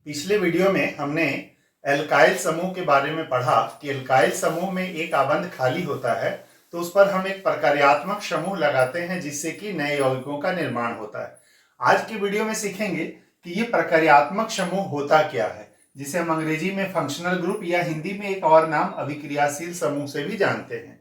पिछले वीडियो में हमने एल्काइल समूह के बारे में पढ़ा कि एल्काइल समूह में एक आबंध खाली होता है तो उस पर हम एक प्रकार्यात्मक समूह लगाते हैं जिससे कि नए यौगिकों का निर्माण होता है। आज की वीडियो में सीखेंगे कि ये प्रकार्यात्मक समूह होता क्या है, जिसे हम अंग्रेजी में फंक्शनल ग्रुप या हिंदी में एक और नाम अभिक्रियाशील समूह से भी जानते हैं।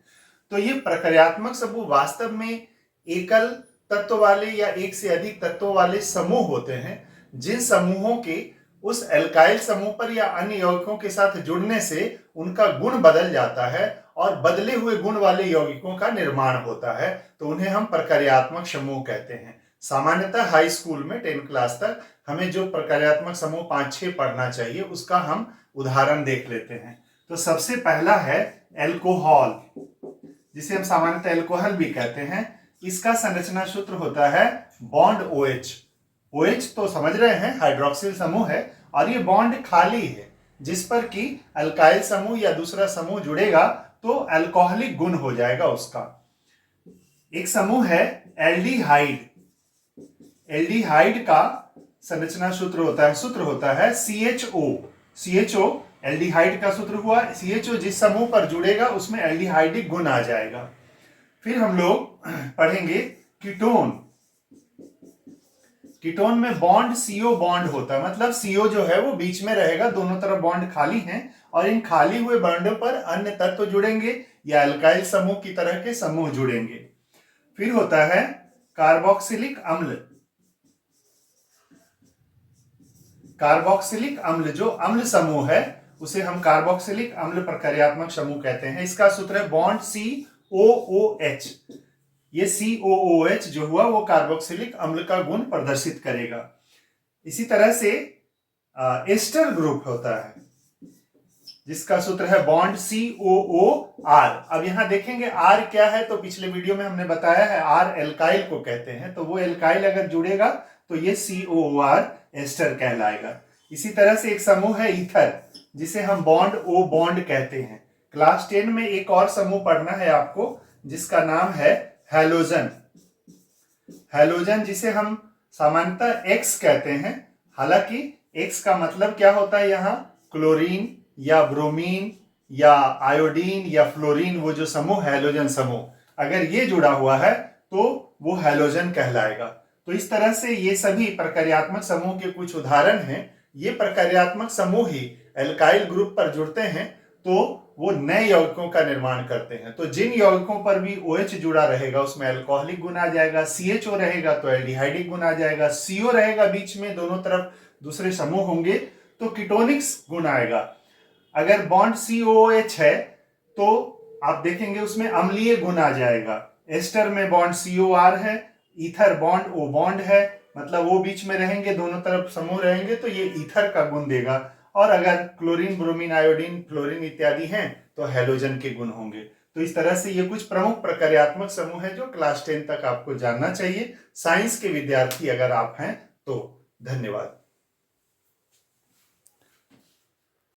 तो ये प्रकार्यात्मक समूह वास्तव में एकल तत्व वाले या एक से अधिक तत्वों वाले समूह होते हैं, जिन समूहों के उस एल्काइल समूह पर या अन्य यौगिकों के साथ जुड़ने से उनका गुण बदल जाता है और बदले हुए गुण वाले यौगिकों का निर्माण होता है, तो उन्हें हम प्रकार्यात्मक समूह कहते हैं। सामान्यतः हाई स्कूल में 10 क्लास तक हमें जो प्रकार्यात्मक समूह 5-6 पढ़ना चाहिए उसका हम उदाहरण देख लेते हैं। तो सबसे पहला है एल्कोहल, जिसे हम सामान्यतः एल्कोहल भी कहते हैं। इसका संरचना सूत्र होता है बॉन्ड OH। OH तो समझ रहे हैं हाइड्रोक्सिल समूह है और ये बॉन्ड खाली है, जिस पर कि अल्काइल समूह या दूसरा समूह जुड़ेगा तो अल्कोहलिक गुण हो जाएगा उसका। एक समूह है एल्डिहाइड। एल्डिहाइड का संरचना सूत्र होता है CHO। एल्डिहाइड का सूत्र हुआ CHO। जिस समूह पर जुड़ेगा उसमें एल्डिहाइडिक गुण आ जाएगा। फिर हम लोग पढ़ेंगे कीटोन। कीटोन में बॉन्ड CO बॉन्ड होता है, मतलब CO जो है वो बीच में रहेगा, दोनों तरफ बॉन्ड खाली हैं और इन खाली हुए बॉन्डों पर अन्य तत्व जुड़ेंगे या अल्काइल समूह की तरह के समूह जुड़ेंगे। फिर होता है कार्बोक्सिलिक अम्ल। कार्बोक्सिलिक अम्ल जो अम्ल समूह है उसे हम कार्बोक्सिलिक अम्ल प्रकार्यात्मक समूह कहते हैं। इसका सूत्र है बॉन्ड COOH। ये COOH जो हुआ वो कार्बोक्सिलिक अम्ल का गुण प्रदर्शित करेगा। इसी तरह से एस्टर ग्रुप होता है जिसका सूत्र है बॉन्ड COOR। अब यहां देखेंगे R क्या है, तो पिछले वीडियो में हमने बताया है R एल्काइल को कहते हैं, तो वो एल्काइल अगर जुड़ेगा तो ये COOR एस्टर कहलाएगा। इसी तरह से एक समूह है ईथर, जिसे हम बॉन्ड O बॉन्ड कहते हैं। क्लास 10 में एक और समूह पढ़ना है आपको जिसका नाम है हैलोजन। हैलोजन जिसे हम सामान्यतः X कहते हैं, हालांकि X का मतलब क्या होता है यहाँ क्लोरीन या ब्रोमीन या आयोडीन या फ्लोरीन, वो जो समूह हैलोजन समूह अगर ये जुड़ा हुआ है तो वो हैलोजन कहलाएगा। तो इस तरह से ये सभी प्रकार्यात्मक समूह के कुछ उदाहरण हैं। ये प्रकार्यात्मक समूह ही एल्काइल ग्रुप पर जुड़ते हैं तो वो नए यौगिकों का निर्माण करते हैं। तो जिन यौगिकों पर भी OH जुड़ा रहेगा उसमें अल्कोहलिक गुण आ जाएगा, CHO रहेगा तो एल्डिहाइडिक गुण आ जाएगा, CO रहेगा बीच में, दोनों तरफ दूसरे समूह होंगे तो कीटोनिक्स गुण आएगा। अगर बॉन्ड COOH है तो आप देखेंगे उसमें अम्लीय गुण आ जाएगा। एस्टर में बॉन्ड COR है, ईथर बॉन्ड O बॉन्ड है, मतलब वो बीच में रहेंगे, दोनों तरफ समूह रहेंगे तो ये ईथर का गुण देगा। और अगर क्लोरीन, ब्रोमीन, आयोडीन, फ्लोरीन इत्यादि हैं तो हैलोजन के गुण होंगे। तो इस तरह से ये कुछ प्रमुख प्रकार्यात्मक समूह है जो क्लास 10 तक आपको जानना चाहिए, साइंस के विद्यार्थी अगर आप हैं तो। धन्यवाद।